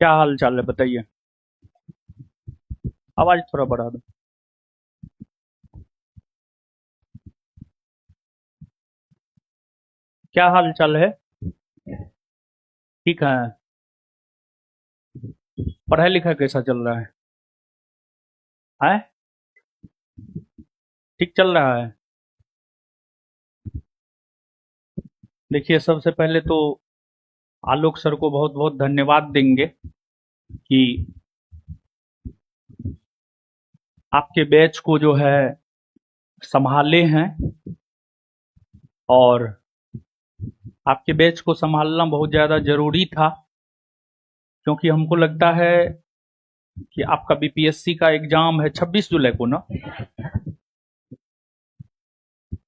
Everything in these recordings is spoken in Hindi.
क्या हाल चाल है बताइए। आवाज थोड़ा बढ़ा दो। क्या हाल चाल है। ठीक है। पढ़ाई लिखाई कैसा चल रहा है। ठीक चल रहा है। देखिए, सबसे पहले तो आलोक सर को बहुत बहुत धन्यवाद देंगे कि आपके बैच को जो है संभाले हैं। और आपके बैच को संभालना बहुत ज़्यादा ज़रूरी था, क्योंकि हमको लगता है कि आपका बीपीएससी का एग्ज़ाम है 26 जुलाई को ना।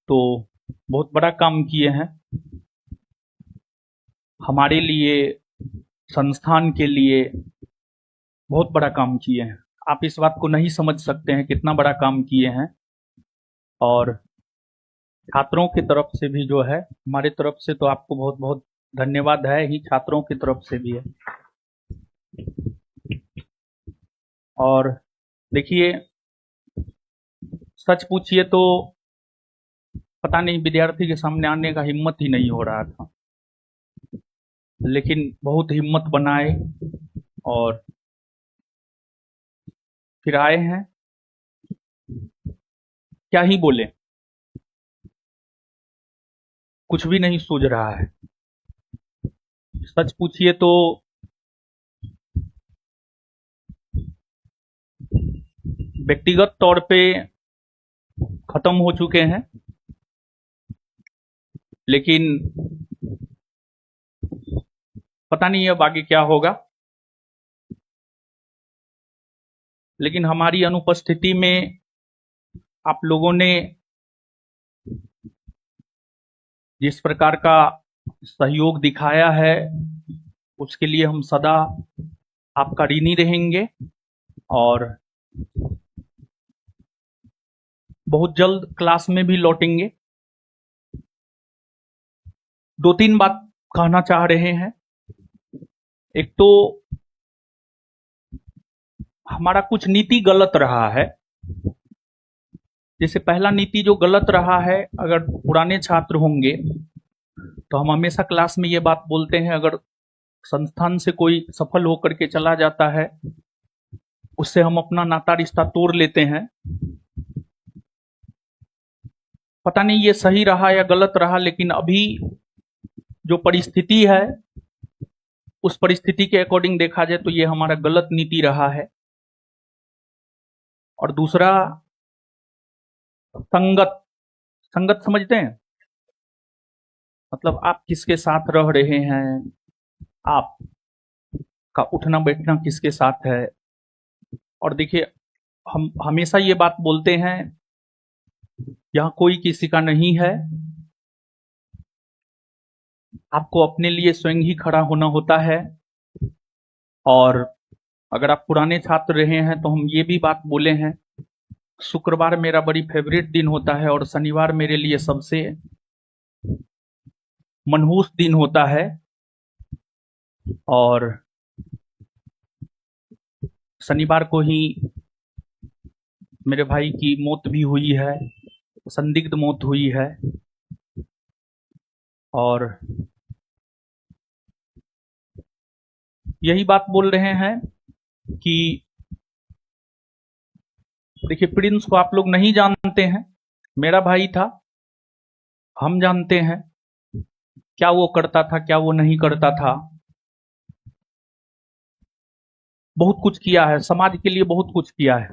तो बहुत बड़ा काम किए हैं हमारे लिए, संस्थान के लिए। बहुत बड़ा काम किए हैं। आप इस बात को नहीं समझ सकते हैं कितना बड़ा काम किए हैं। और छात्रों की तरफ से भी जो है, हमारी तरफ से तो आपको बहुत बहुत धन्यवाद है ही, छात्रों की तरफ से भी है। और देखिए, सच पूछिए तो पता नहीं विद्यार्थी के सामने आने का हिम्मत ही नहीं हो रहा था, लेकिन बहुत हिम्मत बनाए और फिर आए हैं। क्या ही बोले, कुछ भी नहीं सूझ रहा है। सच पूछिए तो व्यक्तिगत तौर पे खत्म हो चुके हैं, लेकिन पता नहीं अब आगे क्या होगा। लेकिन हमारी अनुपस्थिति में आप लोगों ने जिस प्रकार का सहयोग दिखाया है, उसके लिए हम सदा आपका ऋणी रहेंगे। और बहुत जल्द क्लास में भी लौटेंगे। दो तीन बात कहना चाह रहे हैं। एक तो हमारा कुछ नीति गलत रहा है। जैसे पहला नीति जो गलत रहा है, अगर पुराने छात्र होंगे तो हम हमेशा क्लास में ये बात बोलते हैं, अगर संस्थान से कोई सफल होकर के चला जाता है, उससे हम अपना नाता रिश्ता तोड़ लेते हैं। पता नहीं ये सही रहा या गलत रहा, लेकिन अभी जो परिस्थिति है, उस परिस्थिति के अकॉर्डिंग देखा जाए तो ये हमारा गलत नीति रहा है। और दूसरा, संगत। संगत समझते हैं? मतलब आप किसके साथ रह रहे हैं, आपका उठना बैठना किसके साथ है। और देखिए, हम हमेशा ये बात बोलते हैं, यहाँ कोई किसी का नहीं है। आपको अपने लिए स्वयं ही खड़ा होना होता है। और अगर आप पुराने छात्र रहे हैं तो हम ये भी बात बोले हैं, शुक्रवार मेरा बड़ी फेवरेट दिन होता है और शनिवार मेरे लिए सबसे मनहूस दिन होता है। और शनिवार को ही मेरे भाई की मौत भी हुई है, संदिग्ध मौत हुई है। और यही बात बोल रहे हैं कि देखिए, प्रिंस को आप लोग नहीं जानते हैं, मेरा भाई था। हम जानते हैं क्या वो करता था, क्या वो नहीं करता था। बहुत कुछ किया है, समाज के लिए बहुत कुछ किया है।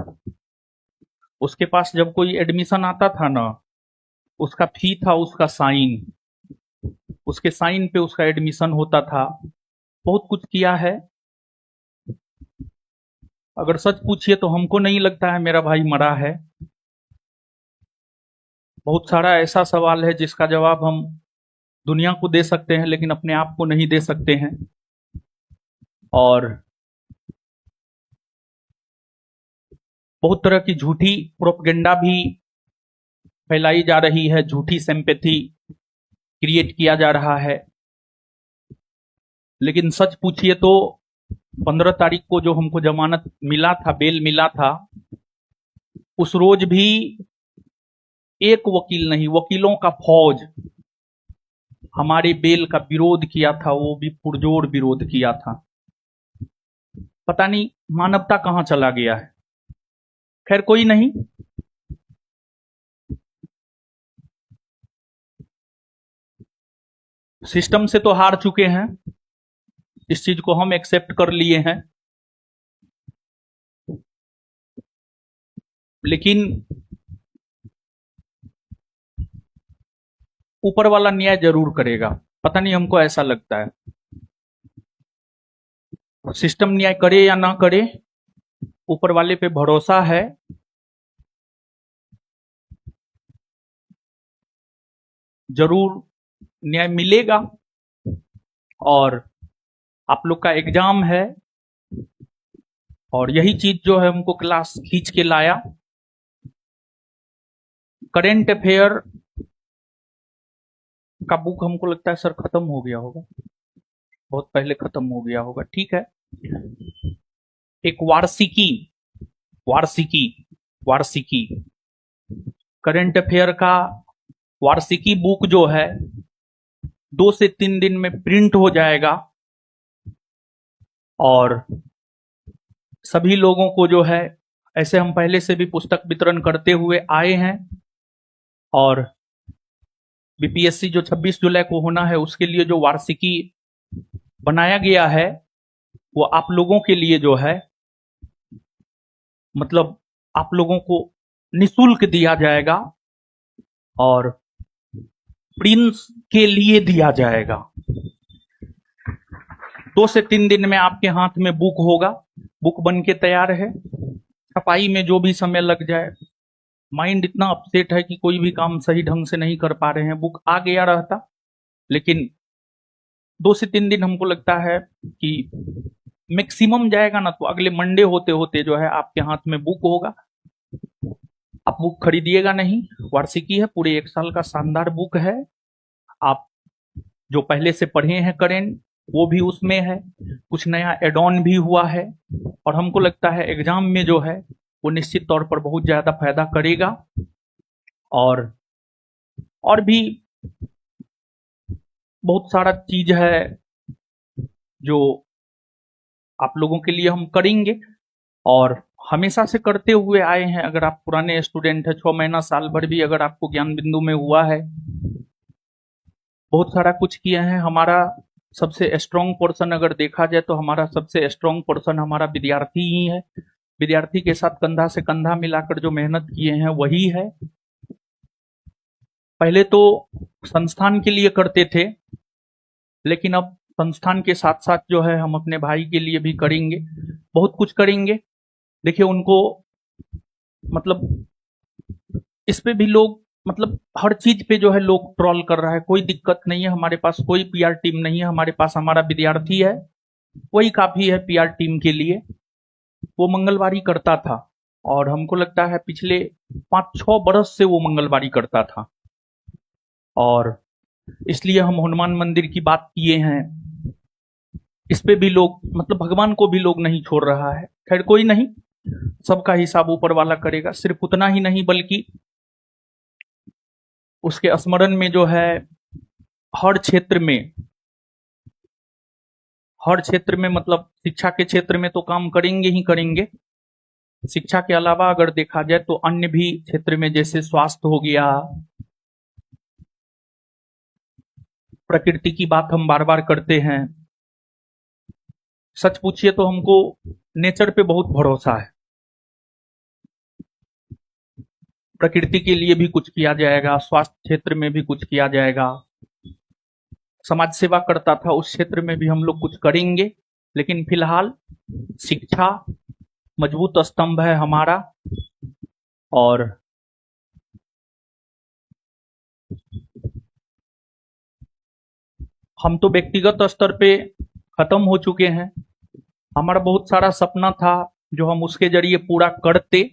उसके पास जब कोई एडमिशन आता था ना, उसका फी था उसका साइन, उसके साइन पे उसका एडमिशन होता था। बहुत कुछ किया है। अगर सच पूछिए तो हमको नहीं लगता है मेरा भाई मरा है। बहुत सारा ऐसा सवाल है जिसका जवाब हम दुनिया को दे सकते हैं, लेकिन अपने आप को नहीं दे सकते हैं। और बहुत तरह की झूठी प्रोपगेंडा भी फैलाई जा रही है, झूठी सिंपैथी क्रिएट किया जा रहा है। लेकिन सच पूछिए तो 15 तारीख को जो हमको जमानत मिला था, बेल मिला था, उस रोज भी एक वकील नहीं, वकीलों का फौज हमारे बेल का विरोध किया था, वो भी पुरजोर विरोध किया था। पता नहीं मानवता कहां चला गया है। खैर कोई नहीं, सिस्टम से तो हार चुके हैं, इस चीज को हम एक्सेप्ट कर लिए हैं, लेकिन ऊपर वाला न्याय जरूर करेगा, पता नहीं, हमको ऐसा लगता है। सिस्टम न्याय करे या ना करे, ऊपर वाले पे भरोसा है। जरूर न्याय मिलेगा। और आप लोग का एग्जाम है, और यही चीज जो है हमको क्लास खींच के लाया। करेंट अफेयर का बुक हमको लगता है सर खत्म हो गया होगा, बहुत पहले खत्म हो गया होगा, ठीक है। एक वार्षिकी वार्षिकी वार्षिकी करंट अफेयर का वार्षिकी बुक जो है 2 से 3 दिन में प्रिंट हो जाएगा, और सभी लोगों को जो है, ऐसे हम पहले से भी पुस्तक वितरण करते हुए आए हैं, और बीपीएससी जो 26 जुलाई को होना है उसके लिए जो वार्षिकी बनाया गया है, वो आप लोगों के लिए जो है, मतलब आप लोगों को निशुल्क दिया जाएगा, और प्रिंस के लिए दिया जाएगा। 2 से 3 दिन में आपके हाथ में बुक होगा, बुक बन के तैयार है। छपाई में जो भी समय लग जाए, माइंड इतना अपसेट है कि कोई भी काम सही ढंग से नहीं कर पा रहे हैं। बुक आ गया रहता, लेकिन 2 से 3 दिन हमको लगता है कि मैक्सिमम जाएगा ना, तो अगले मंडे होते होते जो है आपके हाथ में बुक होगा। आप बुक खरीदिएगा नहीं, वार्षिकी है, पूरे 1 साल का शानदार बुक है। आप जो पहले से पढ़े हैं करेंट, वो भी उसमें है, कुछ नया एड ऑन भी हुआ है, और हमको लगता है एग्जाम में जो है वो निश्चित तौर पर बहुत ज्यादा फायदा करेगा। और भी बहुत सारा चीज है जो आप लोगों के लिए हम करेंगे, और हमेशा से करते हुए आए हैं। अगर आप पुराने स्टूडेंट हैं, 6 महीना साल भर भी अगर आपको ज्ञान बिंदु में हुआ है, बहुत सारा कुछ किए हैं। हमारा सबसे स्ट्रॉन्ग पोर्शन अगर देखा जाए तो हमारा सबसे स्ट्रॉन्ग पोर्शन हमारा विद्यार्थी ही है। विद्यार्थी के साथ कंधा से कंधा मिलाकर जो मेहनत किए हैं वही है। पहले तो संस्थान के लिए करते थे, लेकिन अब संस्थान के साथ साथ जो है हम अपने भाई के लिए भी करेंगे, बहुत कुछ करेंगे। देखिए उनको, मतलब इस पे भी लोग, मतलब हर चीज पे जो है लोग ट्रोल कर रहा है, कोई दिक्कत नहीं है। हमारे पास कोई पीआर टीम नहीं है, हमारे पास हमारा विद्यार्थी है, वही काफी है पीआर टीम के लिए। वो मंगलवारी करता था, और हमको लगता है पिछले 5-6 बरस से वो मंगलवारी करता था, और इसलिए हम हनुमान मंदिर की बात किए हैं। इस पे भी लोग, मतलब भगवान को भी लोग नहीं छोड़ रहा है। खैर कोई नहीं, सबका हिसाब ऊपर वाला करेगा। सिर्फ उतना ही नहीं, बल्कि उसके स्मरण में जो है हर क्षेत्र में, हर क्षेत्र में, मतलब शिक्षा के क्षेत्र में तो काम करेंगे ही करेंगे। शिक्षा के अलावा अगर देखा जाए तो अन्य भी क्षेत्र में, जैसे स्वास्थ्य हो गया, प्रकृति की बात हम बार बार करते हैं। सच पूछिए तो हमको नेचर पे बहुत भरोसा है। प्रकृति के लिए भी कुछ किया जाएगा, स्वास्थ्य क्षेत्र में भी कुछ किया जाएगा। समाज सेवा करता था, उस क्षेत्र में भी हम लोग कुछ करेंगे, लेकिन फिलहाल शिक्षा मजबूत स्तंभ है हमारा। और हम तो व्यक्तिगत स्तर पे खत्म हो चुके हैं। हमारा बहुत सारा सपना था जो हम उसके जरिए पूरा करते,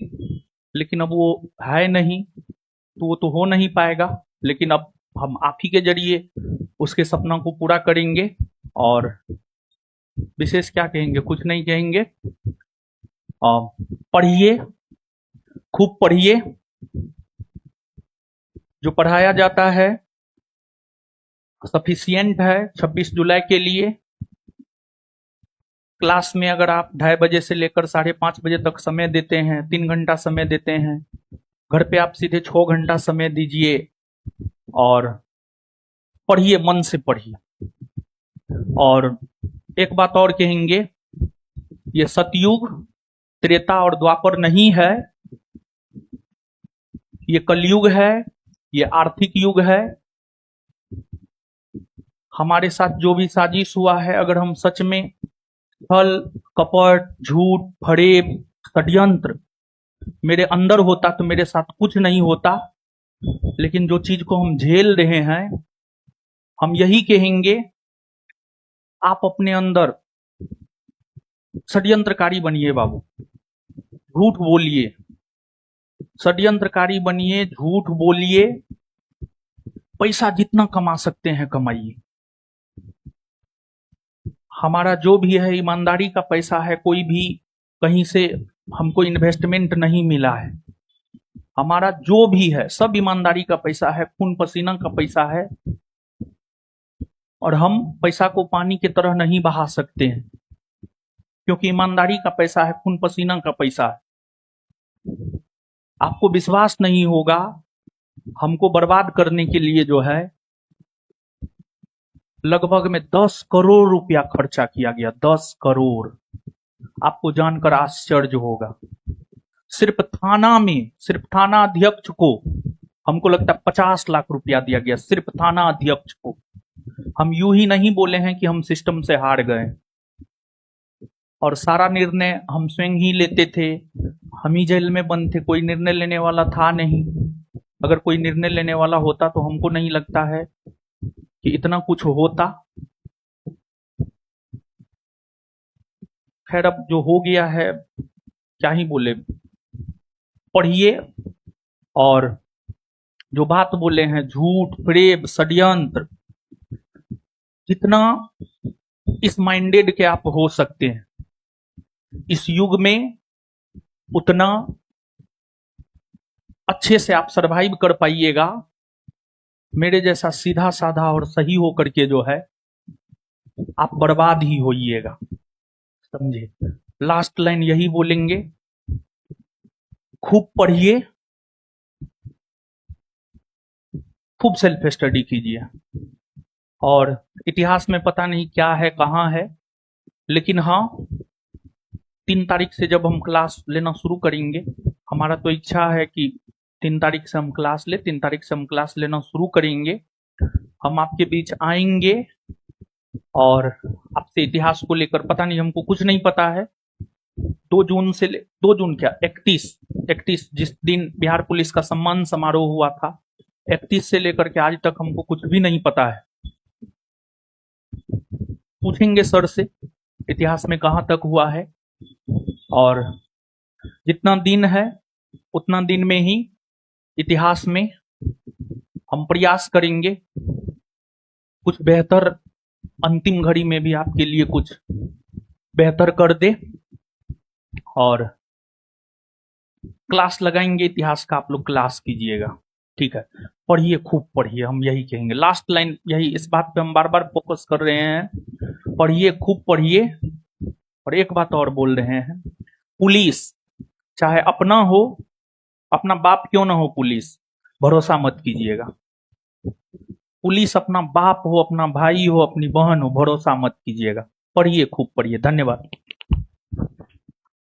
लेकिन अब वो है नहीं, तो वो तो हो नहीं पाएगा। लेकिन अब हम आप ही के जरिए उसके सपना को पूरा करेंगे। और विशेष क्या कहेंगे, कुछ नहीं कहेंगे। पढ़िए, खूब पढ़िए। जो पढ़ाया जाता है सफिशियंट है 26 जुलाई के लिए। क्लास में अगर आप 2:30 से लेकर 5:30 तक समय देते हैं, 3 घंटा समय देते हैं, घर पे आप सीधे 6 घंटा समय दीजिए और पढ़िए, मन से पढ़िए। और एक बात और कहेंगे, ये सतयुग, त्रेता और द्वापर नहीं है, ये कलयुग है, ये आर्थिक युग है। हमारे साथ जो भी साजिश हुआ है, अगर हम सच में छल, कपट, झूठ, फरेब, षड्यंत्र मेरे अंदर होता तो मेरे साथ कुछ नहीं होता। लेकिन जो चीज को हम झेल रहे हैं, हम यही कहेंगे, आप अपने अंदर षड्यंत्रकारी बनिए बाबू, झूठ बोलिए, षड्यंत्रकारी बनिए, झूठ बोलिए, पैसा जितना कमा सकते हैं कमाइए। हमारा जो भी है ईमानदारी का पैसा है, कोई भी कहीं से हमको इन्वेस्टमेंट नहीं मिला है। हमारा जो भी है सब ईमानदारी का पैसा है, खून पसीना का पैसा है। और हम पैसा को पानी की तरह नहीं बहा सकते हैं, क्योंकि ईमानदारी का पैसा है, खून पसीना का पैसा है। आपको विश्वास नहीं होगा, हमको बर्बाद करने के लिए जो है लगभग में 10 करोड़ रुपया खर्चा किया गया। 10 करोड़, आपको जानकर आश्चर्य होगा। सिर्फ थाना में, सिर्फ थाना अध्यक्ष को हमको लगता है 50 लाख रुपया दिया गया, सिर्फ थाना अध्यक्ष को। हम यूं ही नहीं बोले हैं कि हम सिस्टम से हार गए, और सारा निर्णय हम स्वयं ही लेते थे। हम ही जेल में बंद थे, कोई निर्णय लेने वाला था नहीं। अगर कोई निर्णय लेने वाला होता तो हमको नहीं लगता है कि इतना कुछ होता। खैर, अब जो हो गया है क्या ही बोले। पढ़िए, और जो बात बोले हैं झूठ, प्रेम, षड्यंत्र, जितना इस माइंडेड के आप हो सकते हैं इस युग में, उतना अच्छे से आप सरवाइव कर पाइएगा। मेरे जैसा सीधा साधा और सही होकर के जो है आप बर्बाद ही होइएगा, समझे। लास्ट लाइन यही बोलेंगे, खूब पढ़िए, खूब सेल्फ स्टडी कीजिए। और इतिहास में पता नहीं क्या है, कहाँ है, लेकिन हाँ, 3 तारीख से जब हम क्लास लेना शुरू करेंगे, हमारा तो इच्छा है कि 3 तारीख से हम क्लास ले, 3 तारीख से हम क्लास लेना शुरू करेंगे। हम आपके बीच आएंगे और आपसे इतिहास को लेकर, पता नहीं, हमको कुछ नहीं पता है। 2 जून क्या, 31 जिस दिन बिहार पुलिस का सम्मान समारोह हुआ था, 31 से लेकर के आज तक हमको कुछ भी नहीं पता है। पूछेंगे सर से इतिहास में कहां तक हुआ है, और जितना दिन है उतना दिन में ही इतिहास में हम प्रयास करेंगे कुछ बेहतर, अंतिम घड़ी में भी आपके लिए कुछ बेहतर कर दे। और क्लास लगाएंगे इतिहास का, आप लोग क्लास कीजिएगा, ठीक है। पढ़िए, खूब पढ़िए, हम यही कहेंगे। लास्ट लाइन यही, इस बात पे हम बार बार फोकस कर रहे हैं, पढ़िए, खूब पढ़िए। और एक बात और बोल रहे हैं, पुलिस चाहे अपना हो, अपना बाप क्यों ना हो, पुलिस भरोसा मत कीजिएगा। पुलिस अपना बाप हो, अपना भाई हो, अपनी बहन हो, भरोसा मत कीजिएगा। पढ़िए, खूब पढ़िए। धन्यवाद।